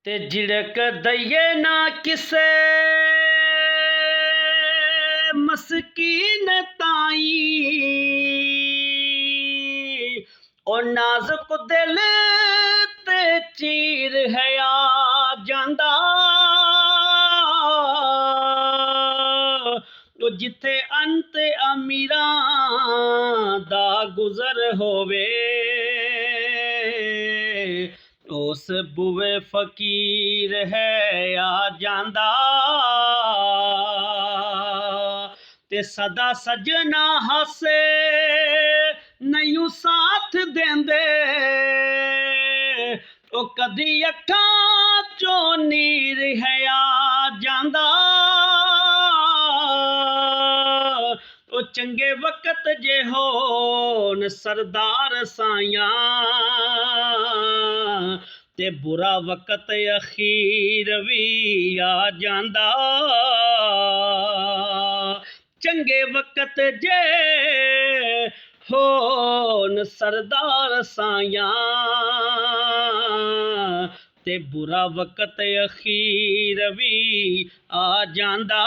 ਤੇ ਝਿੜਕ ਦਈਏ ਨਾ ਕਿਸੇ ਮਸਕੀਨ ਤਾਈ, ਉਹ ਨਾਜ਼ੁਕ ਦਿਲ ਤੇ ਚੀਰ ਹੈ ਆ ਜਾਂਦਾ। ਉਹ ਜਿੱਥੇ ਅੰਤ ਅਮੀਰਾਂ ਦਾ ਗੁਜ਼ਰ ਹੋਵੇ, ਉਸ ਬੂਵੇ ਫਕੀਰ ਹੈ ਆ ਜਾਂਦਾ। ਤੇ ਸਦਾ ਸਜਣਾ ਹਾਸੇ ਨਹੀਂ ਸਾਥ ਦੇਂਦੇ, ਉਹ ਕਦੀ ਅੱਖਾਂ ਚੋਂ ਨੀਰ ਹੈ ਆ ਜਾਂਦਾ। ਉਹ ਚੰਗੇ ਵਕਤ ਜੇ ਹੋਣ ਸਰਦਾਰ ਸਾਈਆਂ, ਤੇ ਬੁਰਾ ਵਕਤ ਅਖੀਰ ਵੀ ਆ ਜਾਂਦਾ। ਚੰਗੇ ਵਕਤ ਜੇ ਹੋਣ ਸਰਦਾਰ ਸਾਈਆਂ, ਤੇ ਬੁਰਾ ਵਕਤ ਅਖੀਰ ਵੀ ਆ ਜਾਂਦਾ।